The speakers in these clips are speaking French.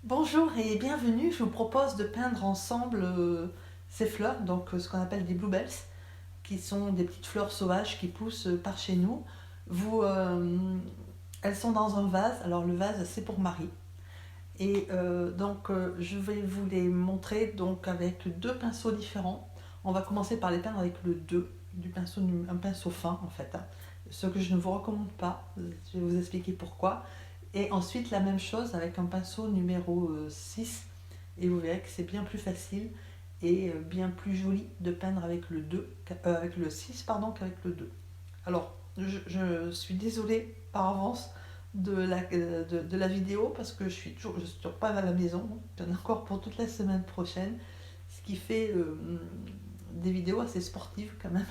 Bonjour et bienvenue, je vous propose de peindre ensemble ces fleurs, donc ce qu'on appelle des bluebells, qui sont des petites fleurs sauvages qui poussent par chez nous. Vous, elles sont dans un vase, alors le vase c'est pour Marie. Et je vais vous les montrer donc avec deux pinceaux différents. On va commencer par les peindre avec le 2 du pinceau, un pinceau fin en fait, hein. Ce que je ne vous recommande pas, je vais vous expliquer pourquoi. Et ensuite la même chose avec un pinceau numéro 6 et vous verrez que c'est bien plus facile et bien plus joli de peindre avec le 2, avec le 6 pardon, qu'avec le 2. Alors je suis désolée par avance de la vidéo parce que je suis toujours pas à la maison, j'en ai encore pour toute la semaine prochaine, ce qui fait des vidéos assez sportives quand même,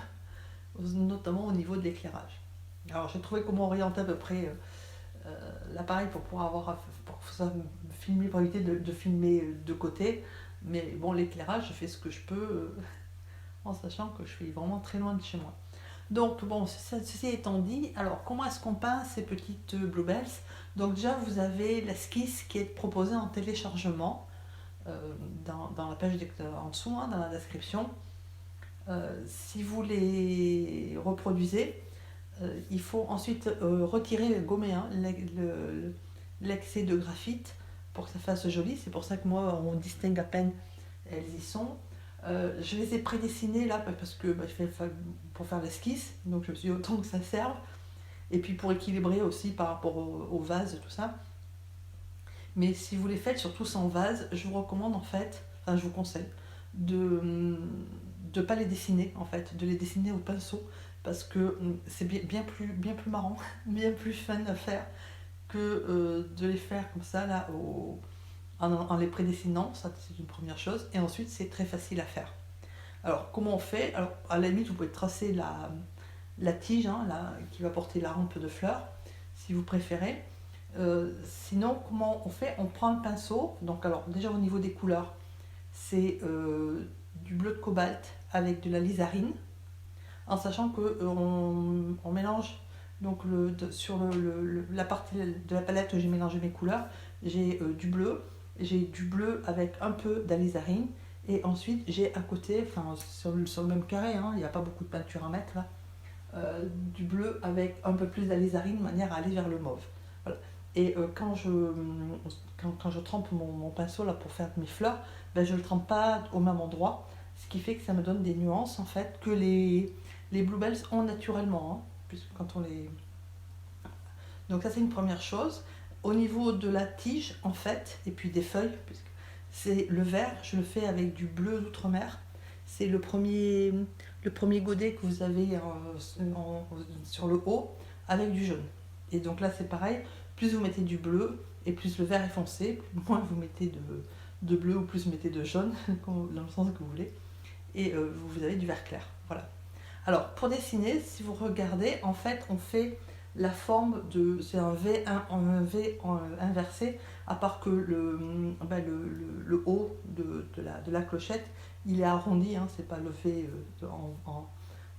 notamment au niveau de l'éclairage. Alors j'ai trouvé comment orienter à peu près l'appareil pour pouvoir pour que ça me filme, pour éviter de filmer de côté, mais bon, l'éclairage, je fais ce que je peux en sachant que je suis vraiment très loin de chez moi. Donc bon, ceci étant dit, alors comment est-ce qu'on peint ces petites bluebells? Donc déjà vous avez l'esquisse qui est proposée en téléchargement dans la page en dessous, hein, dans la description. Si vous les reproduisez, il faut ensuite retirer, gommer hein, l'excès de graphite pour que ça fasse joli. C'est pour ça que moi on distingue à peine, elles y sont. Je les ai prédessinées là parce que pour faire l'esquisse, donc je me suis dit autant que ça serve. Et puis pour équilibrer aussi par rapport au vase, tout ça. Mais si vous les faites surtout sans vase, je vous recommande en fait, enfin je vous conseille, de ne pas les dessiner en fait, de les dessiner au pinceau parce que c'est bien plus marrant, bien plus fun à faire que de les faire comme ça là en les prédessinant, ça c'est une première chose, et ensuite c'est très facile à faire. Alors comment on fait? Alors à la limite vous pouvez tracer la tige hein, qui va porter la rampe de fleurs si vous préférez. Sinon comment on fait? On prend le pinceau, donc alors déjà au niveau des couleurs, c'est du bleu de cobalt avec de la lizarine, en sachant que on mélange donc sur la partie de la palette où j'ai mélangé mes couleurs, j'ai j'ai du bleu avec un peu d'alizarine, et ensuite j'ai à côté, enfin sur le même carré, hein, il n'y a pas beaucoup de peinture à mettre là, du bleu avec un peu plus d'alizarine de manière à aller vers le mauve. Voilà. Et quand je trempe mon pinceau là pour faire mes fleurs, ben, je ne le trempe pas au même endroit, ce qui fait que ça me donne des nuances en fait que les bluebells ont naturellement, hein, puisque quand on les... Donc ça c'est une première chose. Au niveau de la tige en fait, et puis des feuilles, puisque c'est le vert, je le fais avec du bleu d'outre-mer. C'est le premier godet que vous avez sur le haut avec du jaune. Et donc là c'est pareil, plus vous mettez du bleu et plus le vert est foncé, moins vous mettez de bleu ou plus vous mettez de jaune, dans le sens que vous voulez. Et vous avez du vert clair. Voilà. Alors pour dessiner, si vous regardez, en fait on fait la forme de... C'est un V inversé, à part que le haut de la clochette, il est arrondi, hein, c'est pas le V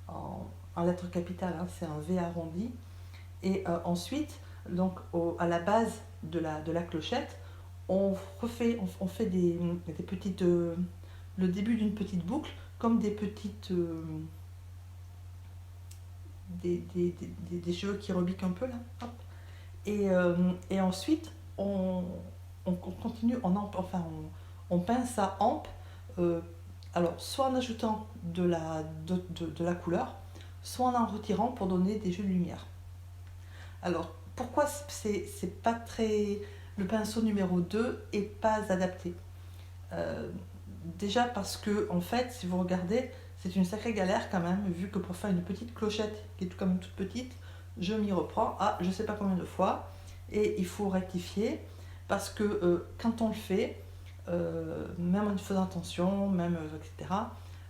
en lettres capitales, hein, c'est un V arrondi. Et ensuite, donc à la base de la clochette, on fait des petites... le début d'une petite boucle, comme des petites... des cheveux qui rebiquent un peu là. Hop. Et ensuite, on continue, on peint sa hampe, alors soit en ajoutant de la couleur, soit en retirant pour donner des jeux de lumière. Alors, pourquoi c'est pas très... Le pinceau numéro 2 est pas adapté. Euh, Déjà parce que, en fait, si vous regardez, c'est une sacrée galère quand même, vu que pour faire une petite clochette qui est quand même toute petite, je m'y reprends à je sais pas combien de fois, et il faut rectifier parce que quand on le fait, même en faisant attention, même etc.,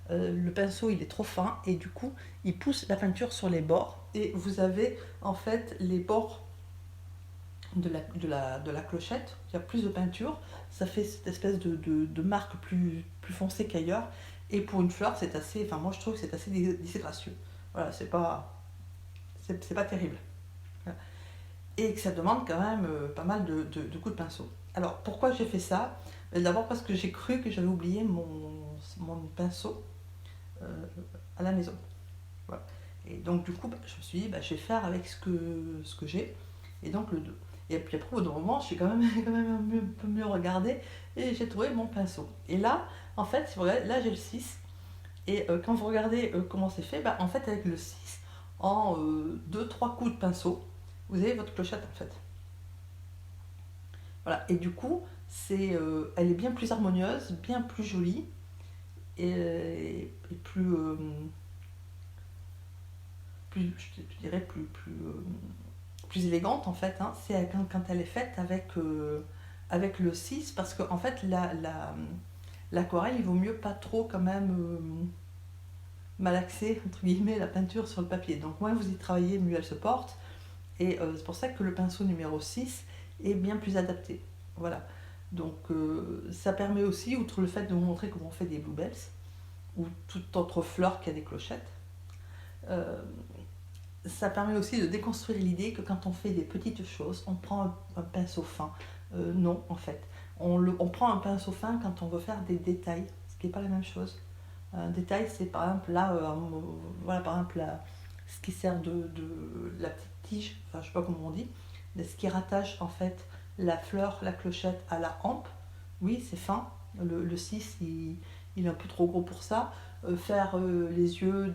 le pinceau il est trop fin et du coup il pousse la peinture sur les bords et vous avez en fait les bords de la clochette, il y a plus de peinture, ça fait cette espèce de marque plus foncée qu'ailleurs. Et pour une fleur, c'est assez, enfin moi je trouve que c'est assez disgracieux. Voilà, c'est pas terrible. Et que ça demande quand même pas mal de coups de pinceau. Alors, pourquoi j'ai fait ça? D'abord parce que j'ai cru que j'avais oublié mon pinceau euh, à la maison. Voilà. Et donc, du coup, je me suis dit, je vais faire avec ce que j'ai, et donc le 2. Et puis après, au bout d'un moment, j'ai quand même, quand même un peu mieux regardé, et j'ai trouvé mon pinceau. Et là, en fait, si vous regardez, là j'ai le 6, et quand vous regardez comment c'est fait, en fait, avec le 6, en 2-3 coups de pinceau, vous avez votre clochette en fait. Voilà. Et du coup, elle est bien plus harmonieuse, bien plus jolie, et je dirais plus élégante en fait. Hein. C'est quand elle est faite avec le 6, parce qu'en fait, l'aquarelle, il vaut mieux pas trop quand même malaxer, entre guillemets, la peinture sur le papier. Donc moins vous y travaillez, mieux elle se porte. Et c'est pour ça que le pinceau numéro 6 est bien plus adapté. Voilà. Donc ça permet aussi, outre le fait de vous montrer comment on fait des bluebells, ou toute autre fleur qui a des clochettes, euh, ça permet aussi de déconstruire l'idée que quand on fait des petites choses, on prend un pinceau fin. Non, en fait. On prend un pinceau fin quand on veut faire des détails, ce qui n'est pas la même chose. Un détail, c'est par exemple là, voilà, par exemple ce qui sert de la petite tige, enfin je sais pas comment on dit, de ce qui rattache en fait la fleur, la clochette à la hampe. Oui, c'est fin. Le 6, il est un peu trop gros pour ça. Faire les yeux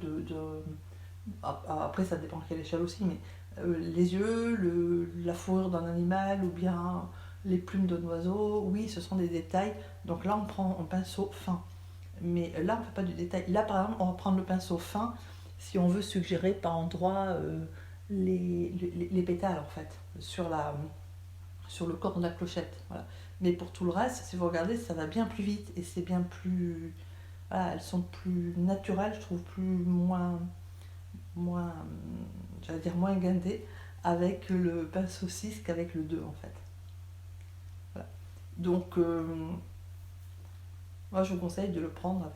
après, ça dépend à quelle échelle aussi, mais les yeux, la fourrure d'un animal ou bien les plumes d'un oiseau, oui, ce sont des détails. Donc là, on prend un pinceau fin. Mais là, on ne fait pas du détail. Là, par exemple, on va prendre le pinceau fin si on veut suggérer par endroit les pétales, en fait, sur le corps de la clochette. Voilà. Mais pour tout le reste, si vous regardez, ça va bien plus vite et c'est bien plus. Voilà, elles sont plus naturelles, je trouve, moins, j'allais dire moins guindées avec le pinceau 6 qu'avec le 2 en fait. Voilà. Donc, moi je vous conseille de le prendre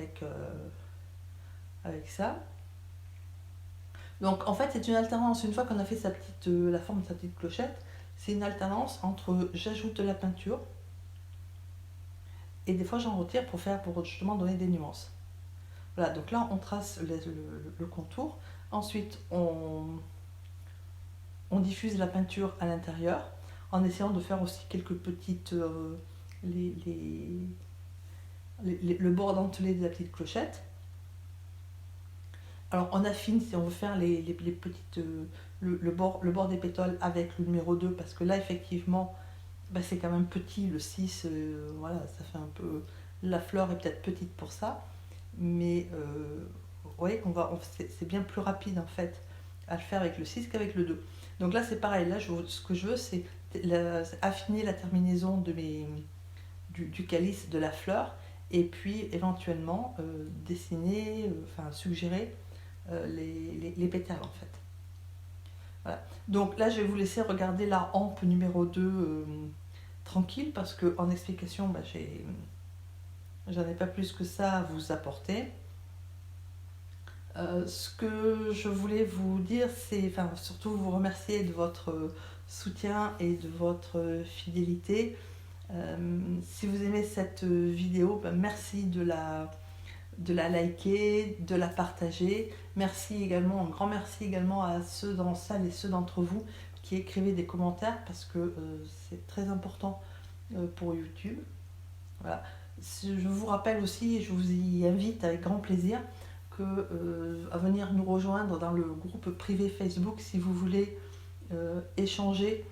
avec ça. Donc en fait, c'est une alternance. Une fois qu'on a fait la forme de sa petite clochette, c'est une alternance entre j'ajoute de la peinture et des fois j'en retire pour justement donner des nuances. Voilà, donc là on trace le contour. Ensuite, on diffuse la peinture à l'intérieur en essayant de faire aussi quelques petites. Le bord dentelé de la petite clochette. Alors on affine si on veut faire les petites, le bord des pétales avec le numéro 2 parce que là effectivement c'est quand même petit, le 6, voilà, ça fait un peu. La fleur est peut-être petite pour ça, mais vous voyez c'est bien plus rapide en fait à le faire avec le 6 qu'avec le 2. Donc là c'est pareil, là ce que je veux c'est affiner la terminaison du calice de la fleur et puis éventuellement dessiner, suggérer les pétales en fait. Voilà. Donc là je vais vous laisser regarder la hampe numéro 2 tranquille parce qu'en explication j'en ai pas plus que ça à vous apporter. Ce que je voulais vous dire, c'est surtout vous remercier de votre soutien et de votre fidélité. Si vous aimez cette vidéo, merci de la liker, de la partager. Merci également, un grand merci également à ceux dans la salle et ceux d'entre vous qui écrivez des commentaires parce que c'est très important pour YouTube. Voilà. Je vous rappelle aussi, et je vous y invite avec grand plaisir, à venir nous rejoindre dans le groupe privé Facebook si vous voulez échanger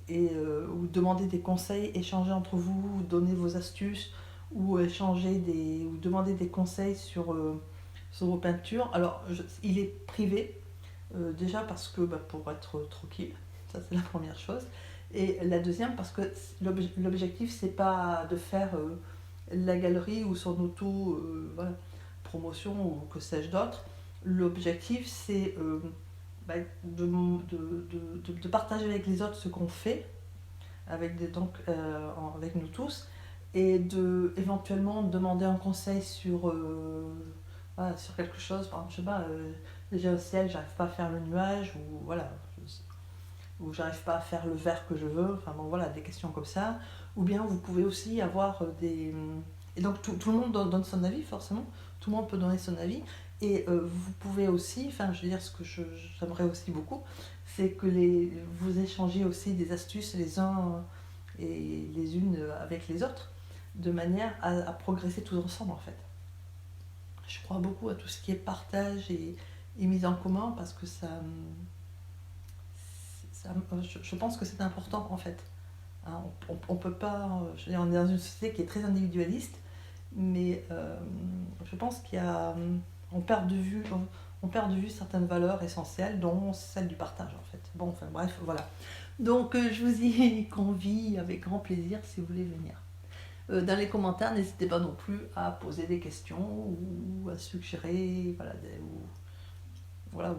ou demander des conseils, échanger entre vous, donner vos astuces ou ou demander des conseils sur vos peintures. Alors, il est privé, déjà parce que pour être tranquille, ça c'est la première chose. Et la deuxième, parce que l'objectif, c'est pas de faire la galerie ou son voilà, promotion ou que sais-je d'autre. L'objectif, c'est de partager avec les autres ce qu'on fait, avec nous tous, et éventuellement demander un conseil voilà, sur quelque chose. Par exemple, je sais pas, j'ai un ciel, j'arrive pas à faire le nuage, ou voilà. ou j'arrive pas à faire le verre que je veux, enfin bon voilà, des questions comme ça. Ou bien vous pouvez aussi avoir des... Et donc tout le monde donne son avis forcément, tout le monde peut donner son avis. Et vous pouvez aussi, enfin je veux dire ce que j'aimerais aussi beaucoup, c'est que vous échangez aussi des astuces les uns et les unes avec les autres, de manière à progresser tous ensemble en fait. Je crois beaucoup à tout ce qui est partage et mise en commun parce que je pense que c'est important en fait. Hein, on peut pas, je veux dire, on est dans une société qui est très individualiste, mais je pense on perd de vue, on perd de vue certaines valeurs essentielles, dont celle du partage en fait. Bon, enfin bref, voilà. Donc je vous y convie avec grand plaisir si vous voulez venir. Dans les commentaires, n'hésitez pas non plus à poser des questions ou à suggérer, voilà, voilà,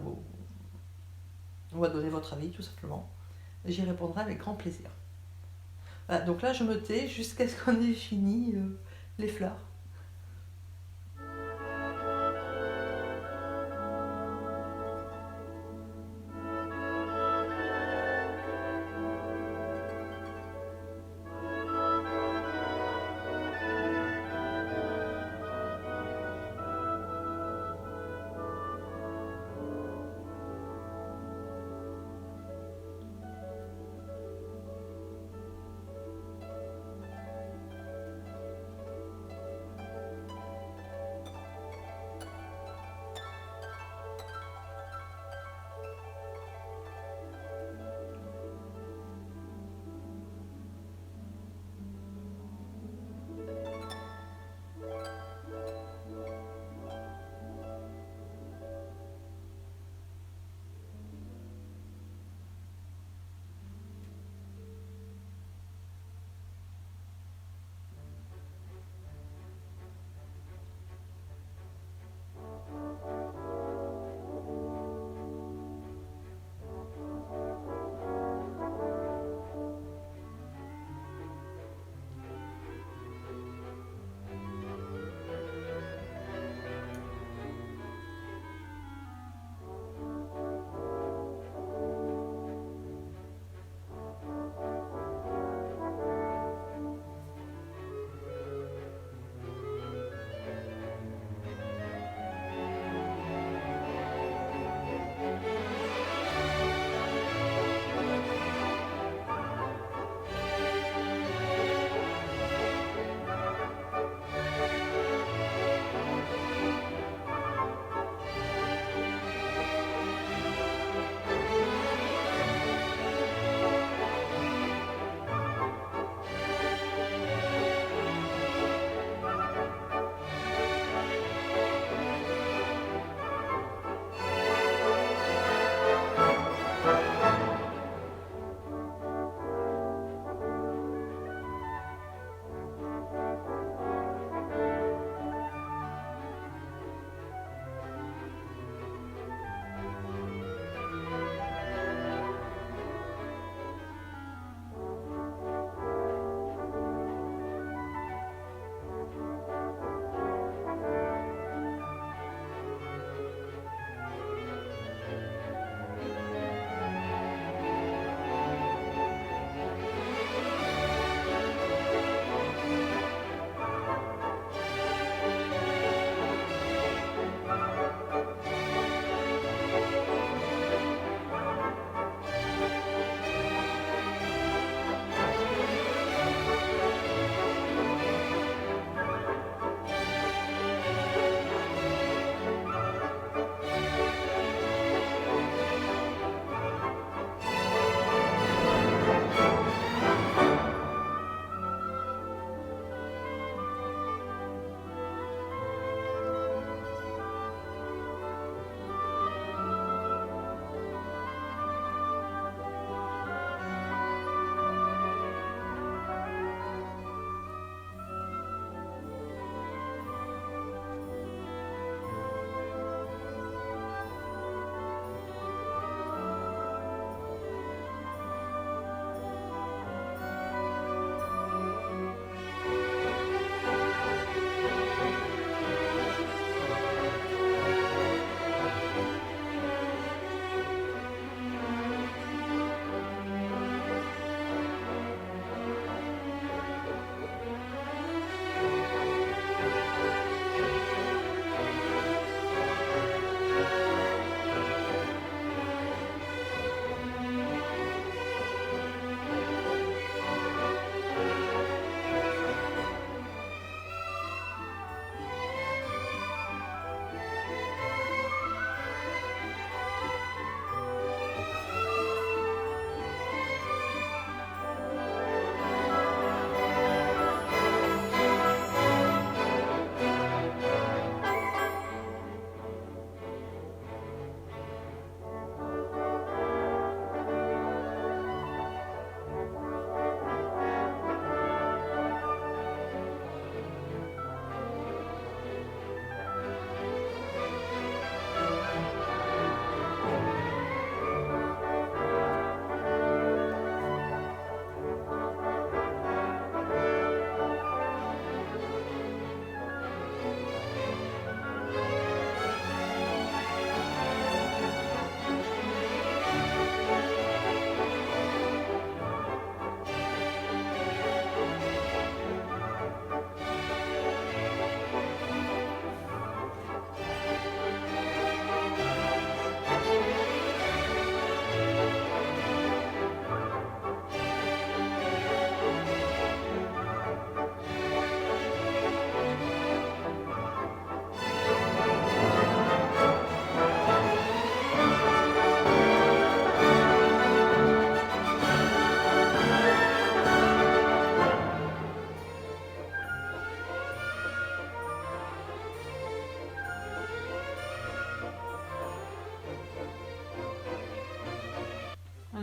ou à donner votre avis tout simplement. J'y répondrai avec grand plaisir. Voilà, donc là je me tais jusqu'à ce qu'on ait fini les fleurs.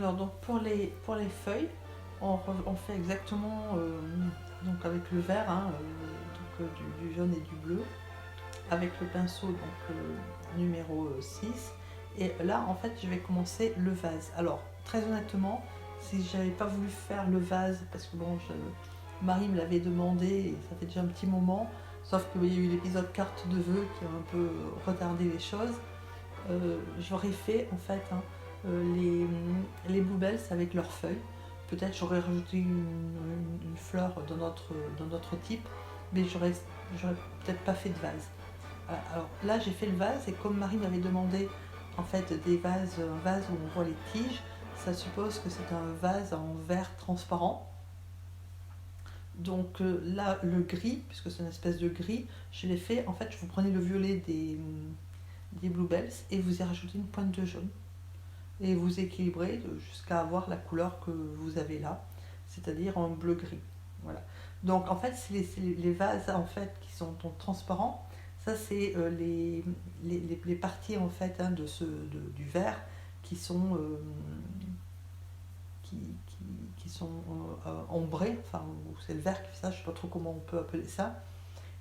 Alors donc pour les feuilles, on fait exactement donc avec le vert, hein, du jaune et du bleu, avec le pinceau donc numéro 6. Et là en fait je vais commencer le vase. Alors très honnêtement, si j'avais pas voulu faire le vase, parce que bon, Marie me l'avait demandé et ça fait déjà un petit moment, sauf qu'il y a eu l'épisode carte de vœux qui a un peu retardé les choses, j'aurais fait en fait les bluebells avec leurs feuilles. Peut-être j'aurais rajouté une fleur dans notre type, mais j'aurais peut-être pas fait de vase. Alors là j'ai fait le vase et comme Marie m'avait demandé en fait un vase où on voit les tiges, ça suppose que c'est un vase en verre transparent. Donc là le gris, puisque c'est une espèce de gris, je l'ai fait, en fait vous prenez le violet des bluebells et vous y rajoutez une pointe de jaune. Et vous équilibrez jusqu'à avoir la couleur que vous avez là, c'est-à-dire en bleu-gris. Voilà. Donc en fait, c'est les vases en fait qui sont transparents. Ça, c'est les parties en fait du verre qui sont, qui sont ombrées, enfin, c'est le verre qui fait ça, je ne sais pas trop comment on peut appeler ça.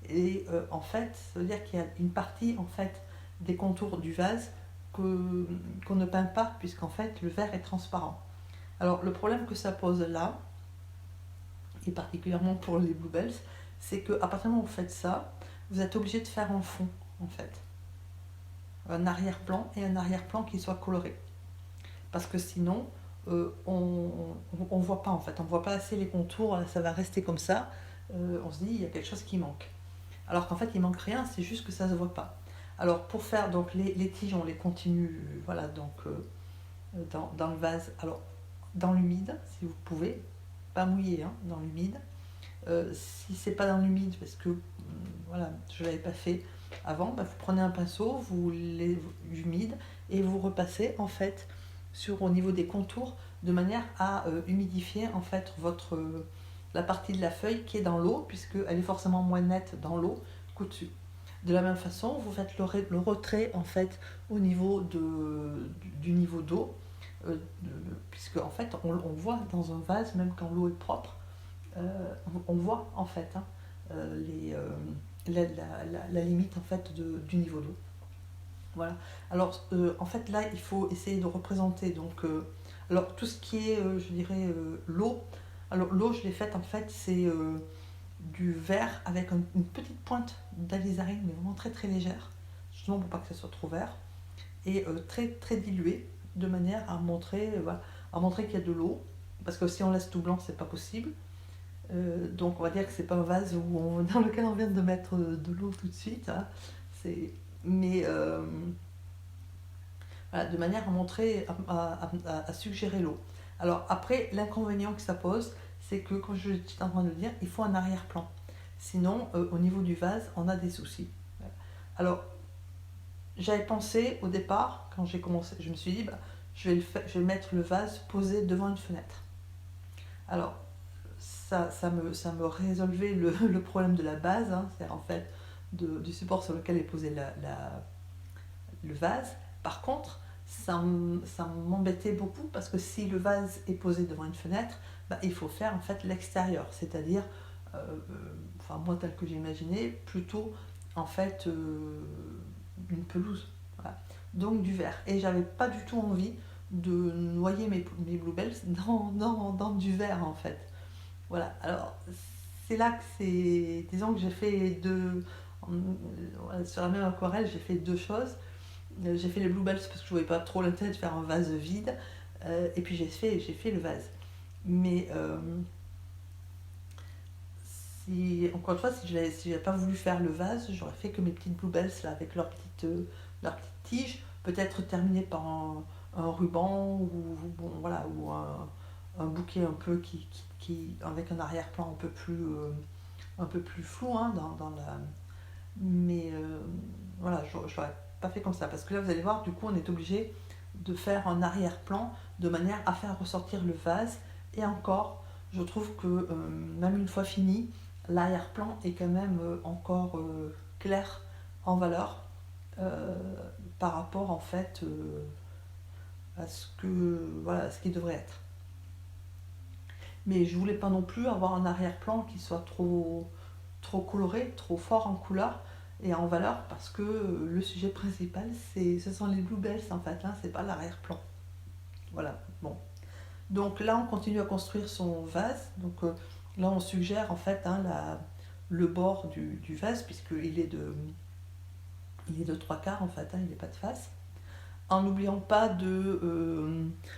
Et en fait, ça veut dire qu'il y a une partie en fait des contours du vase qu'on ne peint pas, puisqu'en fait le verre est transparent. Alors le problème que ça pose là, et particulièrement pour les bluebells, c'est qu'à partir du moment où vous faites ça, vous êtes obligé de faire un fond en fait. Un arrière-plan et un arrière-plan qui soit coloré. Parce que sinon, on voit pas en fait, on voit pas assez les contours, ça va rester comme ça. On se dit, il y a quelque chose qui manque. Alors qu'en fait, il manque rien, c'est juste que ça se voit pas. Alors pour faire donc les tiges, on les continue, voilà, donc dans le vase. Alors dans l'humide, si vous pouvez, pas mouillé, hein, dans l'humide. Si c'est pas dans l'humide, parce que voilà, je l'avais pas fait avant, bah, vous prenez un pinceau, vous les humide et vous repassez en fait au niveau des contours de manière à humidifier en fait la partie de la feuille qui est dans l'eau, puisqu'elle est forcément moins nette dans l'eau qu'au-dessus. De la même façon, vous faites le retrait en fait au niveau du niveau d'eau, puisque en fait on voit dans un vase, même quand l'eau est propre, on voit en fait la limite en fait du niveau d'eau. Voilà. Alors en fait là il faut essayer de représenter donc alors tout ce qui est je dirais l'eau. Alors l'eau je l'ai faite en fait c'est du vert avec une petite pointe d'alizarine, mais vraiment très très légère, justement pour pas que ça soit trop vert, et très très dilué, de manière à montrer qu'il y a de l'eau, parce que si on laisse tout blanc, c'est pas possible. Donc on va dire que c'est pas un vase dans lequel on vient de mettre de l'eau tout de suite. Hein. Mais voilà, de manière à montrer, à suggérer l'eau. Alors après, l'inconvénient que ça pose, c'est que, comme je suis en train de le dire, il faut un arrière-plan. Sinon, au niveau du vase, on a des soucis. Alors, j'avais pensé au départ, quand j'ai commencé, je me suis dit, je vais mettre le vase posé devant une fenêtre. Alors, ça me résolvait le problème de la base, hein, c'est-à-dire en fait du support sur lequel est posé le vase. Par contre, ça m'embêtait beaucoup parce que si le vase est posé devant une fenêtre, il faut faire en fait l'extérieur, c'est-à-dire, moi tel que j'imaginais, plutôt en fait une pelouse. Voilà. Donc du verre. Et j'avais pas du tout envie de noyer mes bluebells dans du verre en fait. Voilà, alors c'est là que disons que j'ai fait sur la même aquarelle, j'ai fait deux choses. J'ai fait les bluebells parce que je ne voyais pas trop l'intérêt de faire un vase vide, et puis j'ai fait le vase. Mais encore une fois, si je n'avais pas voulu faire le vase, j'aurais fait que mes petites bluebells là, avec leurs petites tiges, peut-être terminées par un ruban ou un bouquet un peu avec un arrière-plan un peu plus flou, hein, mais voilà, je l'aurais pas fait comme ça, parce que là vous allez voir, du coup on est obligé de faire un arrière-plan de manière à faire ressortir le vase, et encore je trouve que même une fois fini, l'arrière-plan est quand même encore clair en valeur par rapport en fait à voilà, ce qui devrait être. Mais je voulais pas non plus avoir un arrière-plan qui soit trop coloré, trop fort en couleur et en valeur, parce que le sujet principal, ce sont les bluebells en fait, hein, c'est pas l'arrière-plan. Voilà, bon. Donc là, on continue à construire son vase. Donc là, on suggère en fait hein, le bord du vase, puisqu'il il est de trois quarts en fait, hein, il n'est pas de face. En n'oubliant pas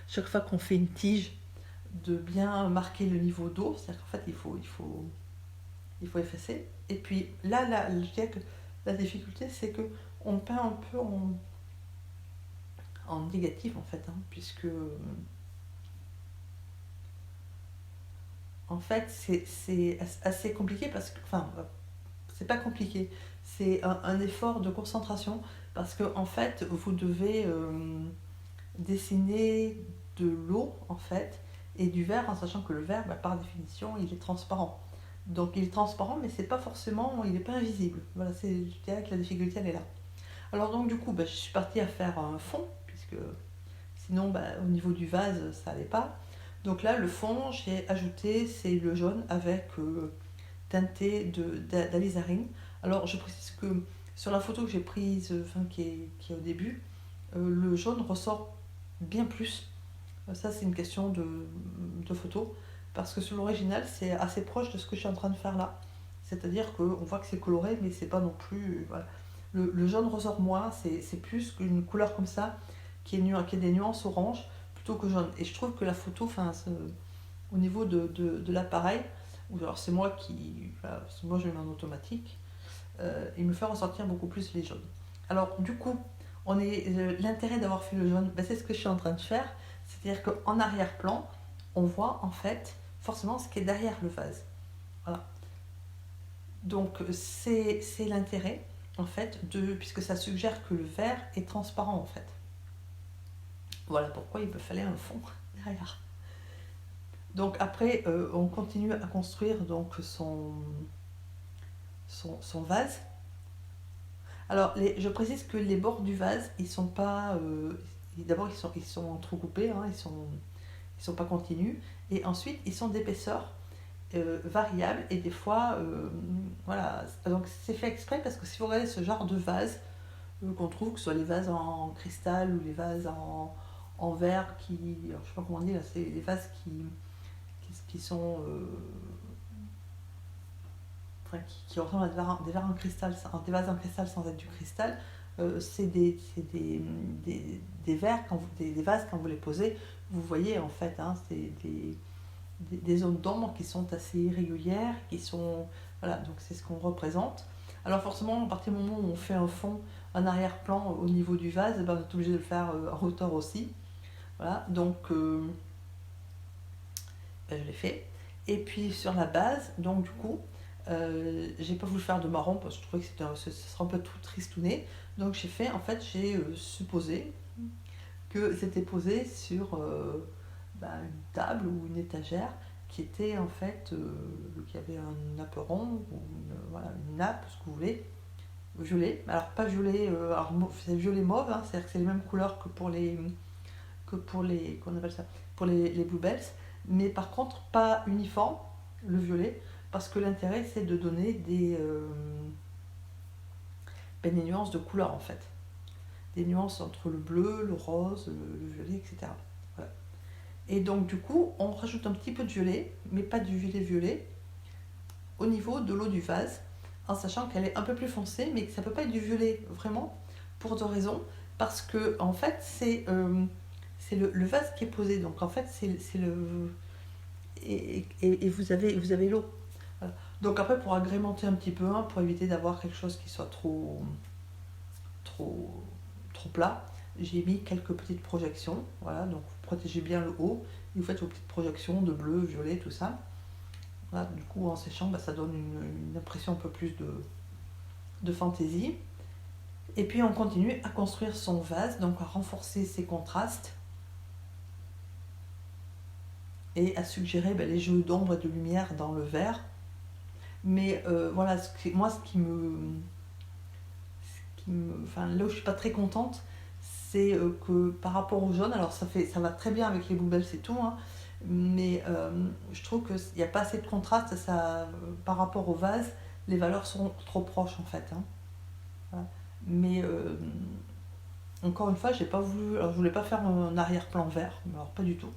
chaque fois qu'on fait une tige, de bien marquer le niveau d'eau, c'est-à-dire qu'en fait, il faut effacer. Et puis là, je dirais que la difficulté, c'est que on peint un peu en négatif en fait, hein, puisque en fait, c'est assez compliqué parce que, enfin, c'est pas compliqué, c'est un effort de concentration parce que en fait, vous devez dessiner de l'eau en fait et du verre en sachant que le verre, bah, par définition, il est transparent. Donc il est transparent, mais c'est pas forcément, il n'est pas invisible. Voilà, je dirais que la difficulté elle est là. Alors donc du coup, bah, je suis partie à faire un fond puisque sinon, bah, au niveau du vase, ça allait pas. Donc là, le fond, j'ai ajouté, c'est le jaune avec teinté d'alizarine. Alors, je précise que sur la photo que j'ai prise, enfin, qui est au début, le jaune ressort bien plus. Ça, c'est une question de photo. Parce que sur l'original, c'est assez proche de ce que je suis en train de faire là. C'est-à-dire qu'on voit que c'est coloré, mais c'est pas non plus. Voilà. Le jaune ressort moins, c'est plus qu'une couleur comme ça, qui est des nuances orange, plutôt que jaune. Et je trouve que la photo, enfin, au niveau de l'appareil, ou alors c'est moi qui. Voilà, moi je le mets en automatique, il me fait ressortir beaucoup plus les jaunes. Alors, du coup, l'intérêt d'avoir fait le jaune, ben, c'est ce que je suis en train de faire. C'est-à-dire qu'en arrière-plan, on voit en fait forcément ce qui est derrière le vase. Voilà. Donc, c'est l'intérêt en fait, puisque ça suggère que le verre est transparent en fait. Voilà pourquoi il me fallait un fond derrière. Donc après, on continue à construire donc son vase. Alors, je précise que les bords du vase, ils sont pas. D'abord, ils sont entrecoupés, hein, ils sont pas continus. Et ensuite, ils sont d'épaisseur variable. Et des fois, voilà. Donc, c'est fait exprès parce que si vous regardez ce genre de vase qu'on trouve, que ce soit les vases en cristal ou les vases en verre, alors, je sais pas comment dire, c'est les vases qui sont. Enfin, qui ressemblent à des verres en cristal, des vases en cristal sans être du cristal, c'est des verres, des vases, quand vous les posez, vous voyez en fait, hein, c'est des zones d'ombre qui sont assez irrégulières, qui sont. Voilà, donc c'est ce qu'on représente. Alors forcément, à partir du moment où on fait un fond, un arrière-plan au niveau du vase, ben, on est obligé de le faire en hauteur aussi. Voilà, donc ben, je l'ai fait. Et puis sur la base, donc du coup, j'ai pas voulu faire de marron parce que je trouvais que ce serait un peu tout tristouné. Donc j'ai fait, en fait, j'ai supposé que c'était posé sur une table ou une étagère qui était en fait, qui avait un apperon ou voilà, une nappe, ce que vous voulez, violet. Alors pas violet, c'est violet mauve, hein, c'est-à-dire que c'est les mêmes couleurs qu'on appelle ça, pour les bluebells, mais par contre pas uniforme, le violet, parce que l'intérêt c'est de donner des nuances de couleurs en fait. Des nuances entre le bleu, le rose, le violet, etc. Voilà. Et donc du coup, on rajoute un petit peu de violet, mais pas du violet, au niveau de l'eau du vase, en sachant qu'elle est un peu plus foncée, mais que ça ne peut pas être du violet vraiment, pour deux raisons. Parce que en fait, c'est le vase qui est posé, donc en fait, c'est le. Et vous avez l'eau. Voilà. Donc après, pour agrémenter un petit peu, hein, pour éviter d'avoir quelque chose qui soit trop, trop plat, j'ai mis quelques petites projections. Voilà, donc vous protégez bien le haut et vous faites vos petites projections de bleu, violet, tout ça. Voilà, du coup, en séchant, ça donne une impression un peu plus de fantaisie. Et puis on continue à construire son vase, donc à renforcer ses contrastes et à suggérer les jeux d'ombre et de lumière dans le verre. Mais voilà, enfin, là où je suis pas très contente, c'est que par rapport au jaune, alors ça va très bien avec les bluebells c'est tout, hein, mais je trouve qu'il n'y a pas assez de contraste, par rapport au vase, les valeurs sont trop proches en fait. Hein. Voilà. Mais encore une fois, j'ai pas voulu, alors je voulais pas faire un arrière-plan vert, alors pas du tout.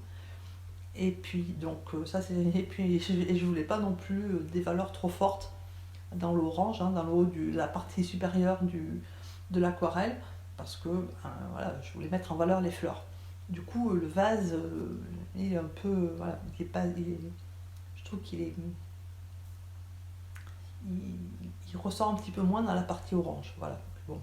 Et puis donc ça c'est, et puis je voulais pas non plus des valeurs trop fortes dans l'orange, hein, dans le haut de la partie supérieure de l'aquarelle, parce que voilà, je voulais mettre en valeur les fleurs. Du coup, le vase, il est un peu, voilà, il est pas, je trouve il ressort un petit peu moins dans la partie orange, voilà. Bon.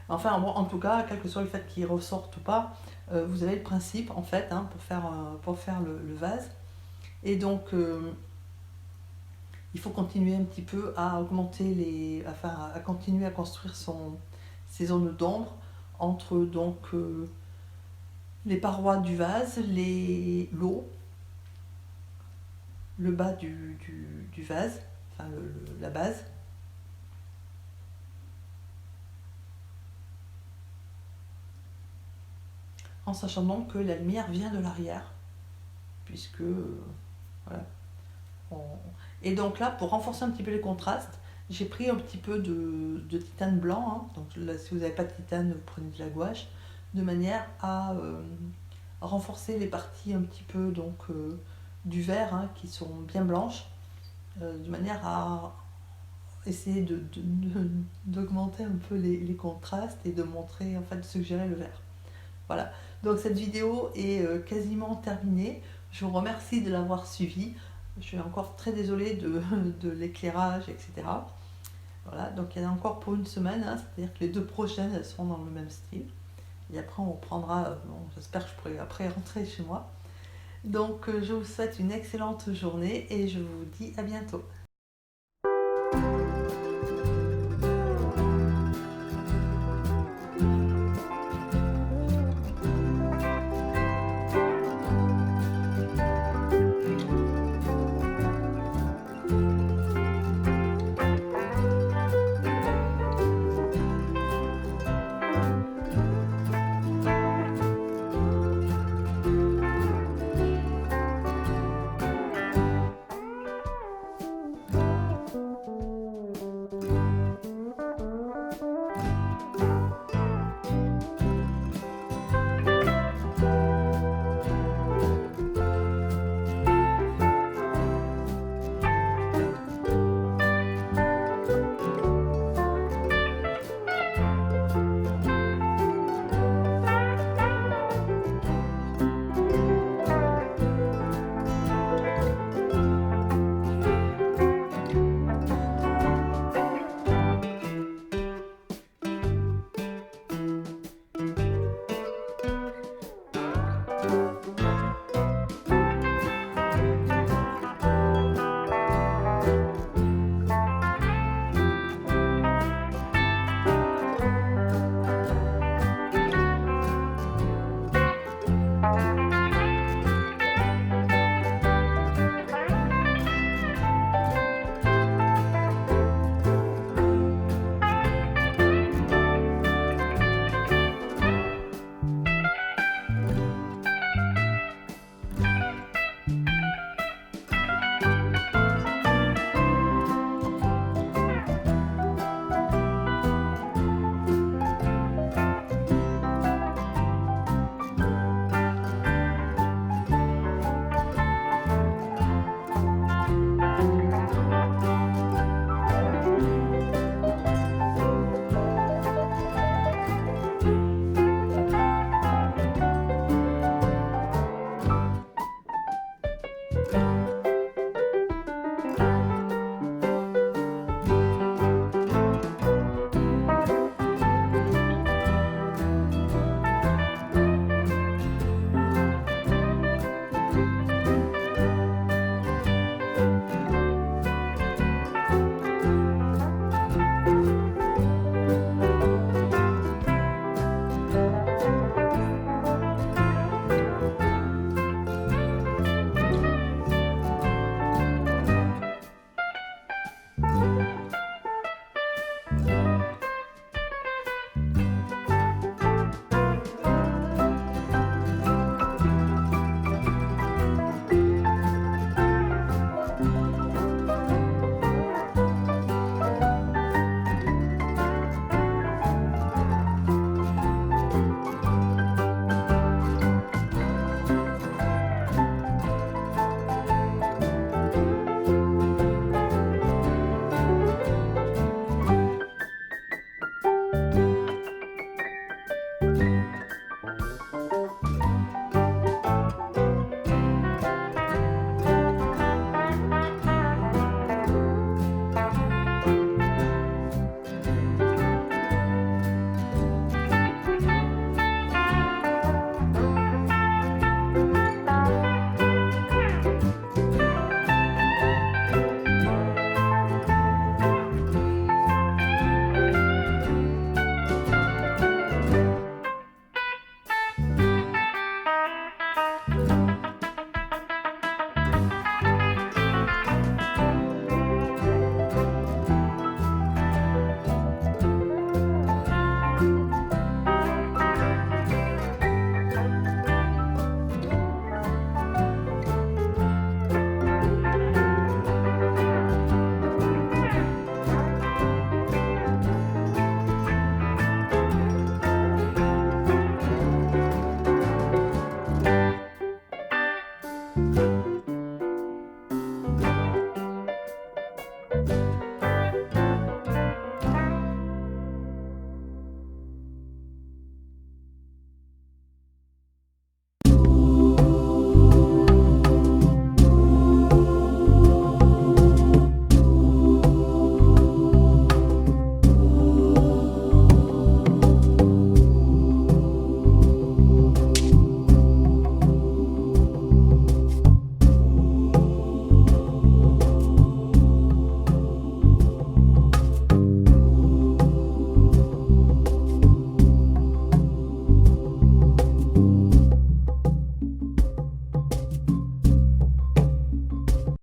Enfin, bon, en tout cas, quel que soit le fait qu'il ressorte ou pas, vous avez le principe en fait, hein, pour faire le vase. Et donc, il faut continuer un petit peu à augmenter à continuer à construire ses zones d'ombre entre donc les parois du vase, l'eau, le bas du vase, enfin la base, en sachant donc que la lumière vient de l'arrière, puisque voilà. Et donc là, pour renforcer un petit peu les contrastes, j'ai pris un petit peu de titane blanc. Hein. Donc là, si vous n'avez pas de titane, vous prenez de la gouache, de manière à renforcer les parties un petit peu donc, du vert, hein, qui sont bien blanches, de manière à essayer d'augmenter un peu les contrastes et de montrer, en fait, de suggérer le vert. Voilà, donc cette vidéo est quasiment terminée. Je vous remercie de l'avoir suivie. Je suis encore très désolée de l'éclairage, etc. Voilà, donc il y en a encore pour une semaine, hein, c'est-à-dire que les 2 prochaines, elles seront dans le même style. Et après, on reprendra, bon, j'espère que je pourrai après rentrer chez moi. Donc je vous souhaite une excellente journée et je vous dis à bientôt.